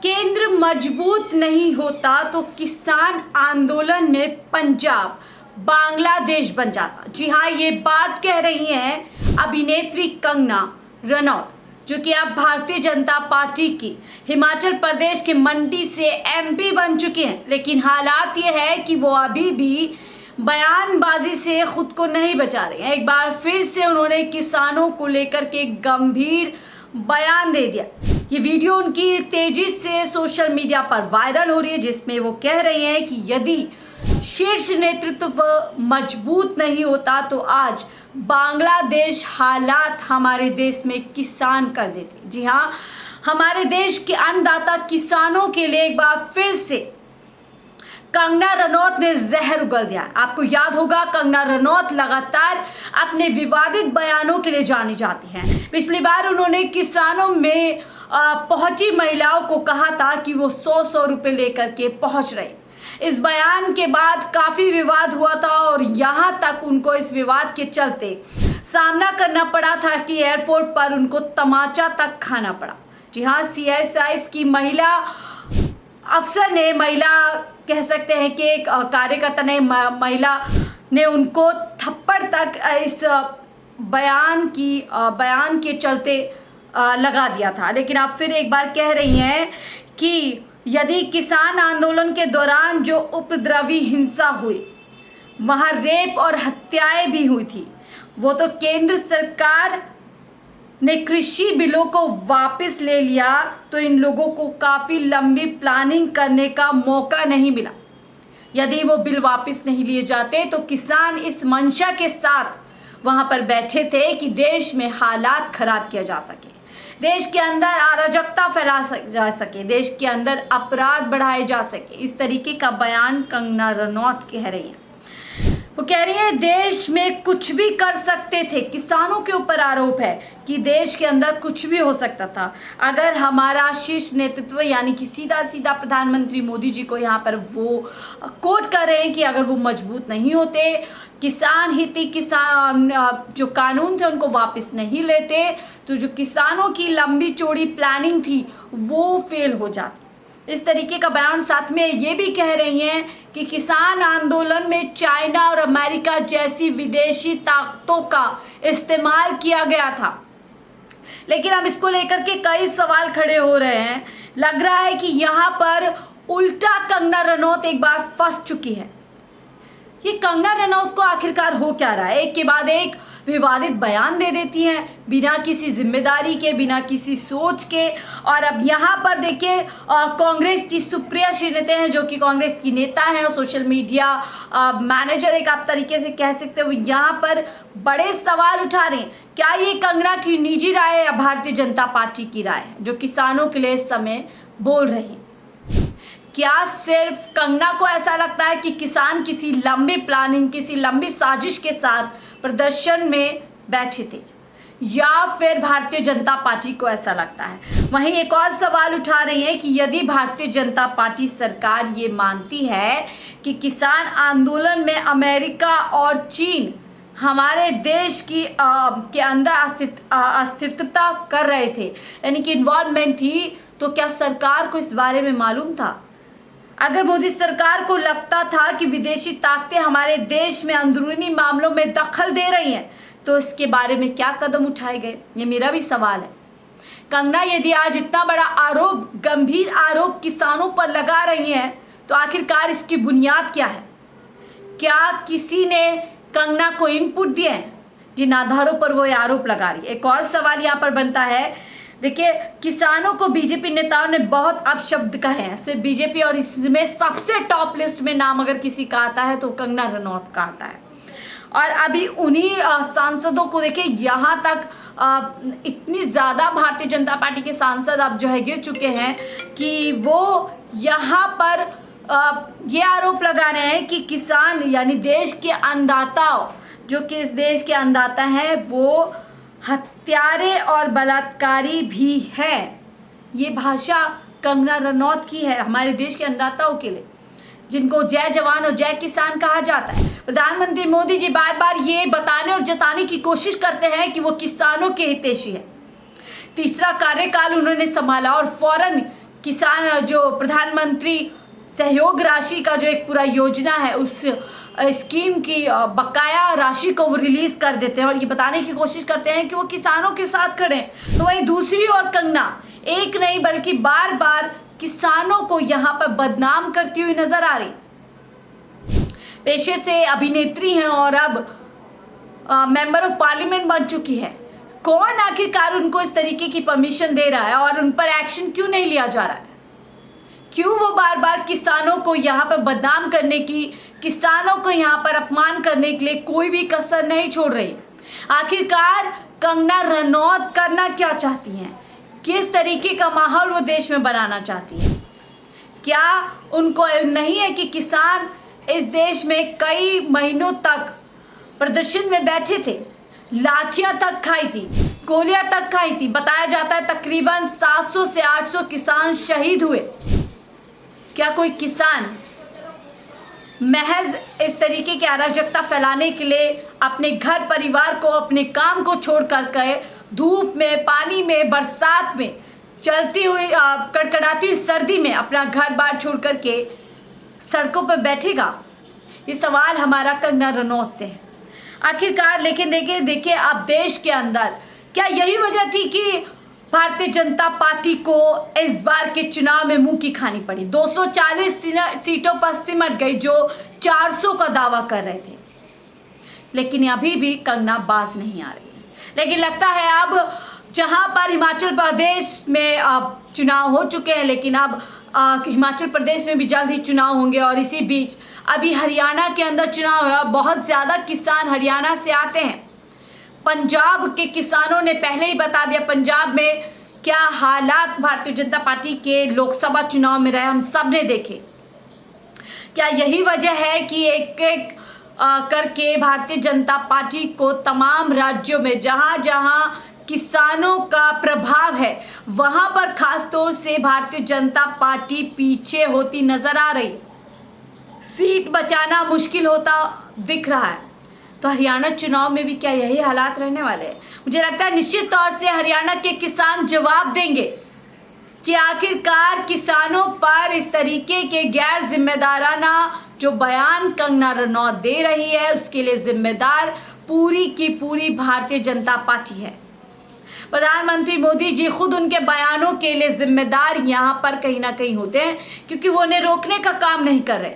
केंद्र मजबूत नहीं होता तो किसान आंदोलन में पंजाब बांग्लादेश बन जाता। जी हाँ, ये बात कह रही हैं अभिनेत्री कंगना रनौत, जो कि अब भारतीय जनता पार्टी की हिमाचल प्रदेश के मंडी से एमपी बन चुके हैं। लेकिन हालात ये है कि वो अभी भी बयानबाजी से खुद को नहीं बचा रहे हैं। एक बार फिर से उन्होंने किसानों को लेकर के गंभीर बयान दे दिया। ये वीडियो उनकी तेजी से सोशल मीडिया पर वायरल हो रही है, जिसमें वो कह रहे हैं कि यदि शीर्ष नेतृत्व मजबूत नहीं होता तो आज बांग्लादेश हालात हमारे देश में किसान कर देते। जी हाँ, हमारे देश के अन्नदाता किसानों के लिए एक बार फिर से कंगना रनौत ने जहर उगल दिया। आपको याद होगा, कंगना रनौत लगातार अपने विवादित बयानों के लिए जानी जाती हैं। पिछली बार उन्होंने किसानों में पहुंची महिलाओं को कहा था कि वो 100 रुपए लेकर के पहुंच रहे। इस बयान के बाद काफी विवाद हुआ था और यहाँ तक उनको इस विवाद के चलते सामना करना पड़ा था कि एयरपोर्ट पर उनको तमाचा तक खाना पड़ा। जी हाँ, सीआईएसएफ की महिला अफसर ने, महिला कह सकते हैं कि एक कार्यकर्ता ने, महिला ने उनको थप्पड़ तक इस बयान के चलते लगा दिया था। लेकिन आप फिर एक बार कह रही हैं कि यदि किसान आंदोलन के दौरान जो उपद्रवी हिंसा हुई, वहाँ रेप और हत्याएं भी हुई थी, वो तो केंद्र सरकार ने कृषि बिलों को वापस ले लिया तो इन लोगों को काफ़ी लंबी प्लानिंग करने का मौका नहीं मिला। यदि वो बिल वापस नहीं लिए जाते तो किसान इस मंशा के साथ वहाँ पर बैठे थे कि देश में हालात खराब किया जा सके, देश के अंदर अराजकता फैला जा सके, देश के अंदर अपराध बढ़ाए जा सके। इस तरीके का बयान कंगना रनौत कह रही हैं। वो कह रही है देश में कुछ भी कर सकते थे। किसानों के ऊपर आरोप है कि देश के अंदर कुछ भी हो सकता था अगर हमारा शीर्ष नेतृत्व यानी कि सीधा सीधा प्रधानमंत्री मोदी जी को यहाँ पर वो कोट कर रहे हैं कि अगर वो मजबूत नहीं होते, किसान हित किसान जो कानून थे उनको वापस नहीं लेते, तो जो किसानों की लंबी चौड़ी प्लानिंग थी वो फेल हो जाती। इस तरीके का बयान साथ में ये भी कह रही हैं कि किसान आंदोलन में चाइना और अमेरिका जैसी विदेशी ताकतों का इस्तेमाल किया गया था। लेकिन अब इसको लेकर के कई सवाल खड़े हो रहे हैं। लग रहा है कि यहाँ पर उल्टा कंगना रनौत एक बार फंस चुकी है। ये कंगना रनौत को आखिरकार हो क्या रहा है? एक के बाद एक विवादित बयान दे देती हैं बिना किसी जिम्मेदारी के, बिना किसी सोच के। और अब यहाँ पर देखिए, कांग्रेस की सुप्रिया श्रीनेता हैं, जो कि कांग्रेस की नेता हैं और सोशल मीडिया मैनेजर एक आप तरीके से कह सकते हो, यहाँ पर बड़े सवाल उठा रहे हैं। क्या ये कंगना की निजी राय है या भारतीय जनता पार्टी की राय है जो किसानों के लिए इस समय बोल रही है? क्या सिर्फ कंगना को ऐसा लगता है कि किसान किसी लंबी प्लानिंग, किसी लंबी साजिश के साथ प्रदर्शन में बैठे थे, या फिर भारतीय जनता पार्टी को ऐसा लगता है? वहीं एक और सवाल उठा रही है कि यदि भारतीय जनता पार्टी सरकार ये मानती है कि किसान आंदोलन में अमेरिका और चीन हमारे देश की के अंदर अस्थिरता कर रहे थे, यानी कि इन्वॉल्वमेंट थी, तो क्या सरकार को इस बारे में मालूम था? अगर मोदी सरकार को लगता था कि विदेशी ताकतें हमारे देश में अंदरूनी मामलों में दखल दे रही हैं, तो इसके बारे में क्या कदम उठाए गए? ये मेरा भी सवाल है। कंगना यदि आज इतना बड़ा आरोप, गंभीर आरोप किसानों पर लगा रही हैं, तो आखिरकार इसकी बुनियाद क्या है? क्या किसी ने कंगना को इनपुट दिए हैं जिन आधारों पर वो ये आरोप लगा रही है? एक और सवाल यहाँ पर बनता है। देखिए, किसानों को बीजेपी नेताओं ने बहुत अपशब्द कहे हैं, सिर्फ बीजेपी, और इसमें सबसे टॉप लिस्ट में नाम अगर किसी का आता है तो कंगना रनौत का आता है। और अभी उन्हीं सांसदों को देखिए, यहाँ तक इतनी ज़्यादा भारतीय जनता पार्टी के सांसद अब जो है गिर चुके हैं कि वो यहाँ पर ये आरोप लगा रहे हैं कि किसान यानी देश के अन्नदाताओं, जो कि इस देश के अन्नदाता हैं, वो हत्यारे और बलात्कारी भी है। ये भाषा कंगना रनौत की है हमारे देश के अन्नदाताओं के लिए, जिनको जय जवान और जय किसान कहा जाता है। प्रधानमंत्री मोदी जी बार बार ये बताने और जताने की कोशिश करते हैं कि वो किसानों के हितैषी है। तीसरा कार्यकाल उन्होंने संभाला और फौरन किसान जो प्रधानमंत्री सहयोग राशि का जो एक पूरा योजना है उस स्कीम की बकाया राशि को वो रिलीज कर देते हैं और ये बताने की कोशिश करते हैं कि वो किसानों के साथ खड़े हैं। तो वहीं दूसरी ओर कंगना एक नहीं बल्कि बार बार किसानों को यहाँ पर बदनाम करती हुई नजर आ रही। पेशे से अभिनेत्री हैं और अब मेंबर ऑफ पार्लियामेंट बन चुकी है। कौन आखिरकार उनको इस तरीके की परमिशन दे रहा है और उन पर एक्शन क्यों नहीं लिया जा रहा है? क्यों वो बार बार किसानों को यहाँ पर बदनाम करने की, किसानों को यहाँ पर अपमान करने के लिए कोई भी कसर नहीं छोड़ रही? आखिरकार कंगना रनौत करना क्या चाहती हैं? किस तरीके का माहौल वो देश में बनाना चाहती है? क्या उनको इल्म नहीं है कि किसान इस देश में कई महीनों तक प्रदर्शन में बैठे थे, लाठियां तक खाई थी, गोलियां तक खाई थी? बताया जाता है तकरीबन 700 से 800 किसान शहीद हुए। क्या कोई किसान महज इस तरीके की अराजकता फैलाने के लिए अपने घर परिवार को, अपने काम को छोड़ कर के धूप में, पानी में, बरसात में, चलती हुई कड़कड़ाती हुई सर्दी में अपना घर बार छोड़ कर के सड़कों पर बैठेगा? ये सवाल हमारा कंगना रनौत से है आखिरकार। लेकिन देखिए अब देश के अंदर क्या यही वजह थी कि भारतीय जनता पार्टी को इस बार के चुनाव में मुंह की खानी पड़ी? 240 सीटों पर सिमट गई जो 400 का दावा कर रहे थे, लेकिन अभी भी कंगना बाज नहीं आ रही है। लेकिन लगता है अब जहां पर हिमाचल प्रदेश में अब चुनाव हो चुके हैं, लेकिन अब हिमाचल प्रदेश में भी जल्द ही चुनाव होंगे और इसी बीच अभी हरियाणा के अंदर चुनाव है। बहुत ज़्यादा किसान हरियाणा से आते हैं। पंजाब के किसानों ने पहले ही बता दिया पंजाब में क्या हालात भारतीय जनता पार्टी के लोकसभा चुनाव में रहे, हम सब ने देखे। क्या यही वजह है कि एक एक करके भारतीय जनता पार्टी को तमाम राज्यों में जहां जहां किसानों का प्रभाव है वहां पर खास तौर से भारतीय जनता पार्टी पीछे होती नजर आ रही, सीट बचाना मुश्किल होता दिख रहा है? तो हरियाणा चुनाव में भी क्या यही हालात रहने वाले हैं? मुझे लगता है निश्चित तौर से हरियाणा के किसान जवाब देंगे कि आखिरकार किसानों पर इस तरीके के गैर जिम्मेदाराना जो बयान कंगना रनौत दे रही है उसके लिए जिम्मेदार पूरी की पूरी भारतीय जनता पार्टी है। प्रधानमंत्री मोदी जी खुद उनके बयानों के लिए जिम्मेदार यहाँ पर कहीं ना कहीं होते हैं, क्योंकि वो उन्हें रोकने का काम नहीं कर रहे।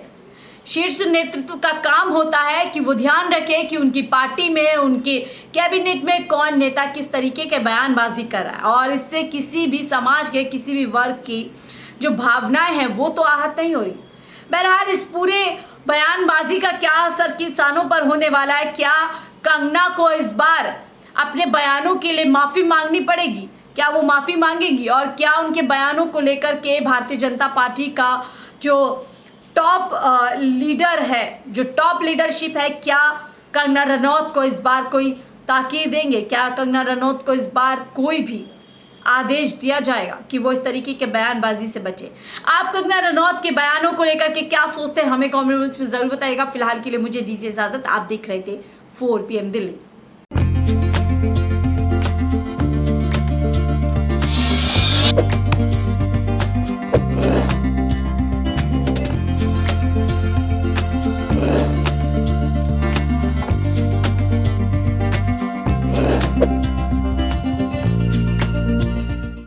शीर्ष नेतृत्व का काम होता है कि वो ध्यान रखे कि उनकी पार्टी में, उनके कैबिनेट में कौन नेता किस तरीके के बयानबाजी कर रहा है, और इससे किसी भी समाज के किसी भी वर्ग की जो भावनाएं हैं वो तो आहत नहीं हो रही। बहरहाल इस पूरे बयानबाजी का क्या असर किसानों पर होने वाला है? क्या कंगना को इस बार अपने बयानों के लिए माफ़ी मांगनी पड़ेगी? क्या वो माफ़ी मांगेगी? और क्या उनके बयानों को लेकर के भारतीय जनता पार्टी का जो टॉप लीडर है, जो टॉप लीडरशिप है, क्या कंगना रनौत को इस बार कोई ताकीद देंगे? क्या कंगना रनौत को इस बार कोई भी आदेश दिया जाएगा कि वो इस तरीके के बयानबाजी से बचे? आप कंगना रनौत के बयानों को लेकर के क्या सोचते हैं हमें कमेंट में ज़रूर बताइएगा। फिलहाल के लिए मुझे दीजिए इजाज़त। आप देख रहे थे 4 PM दिल्ली।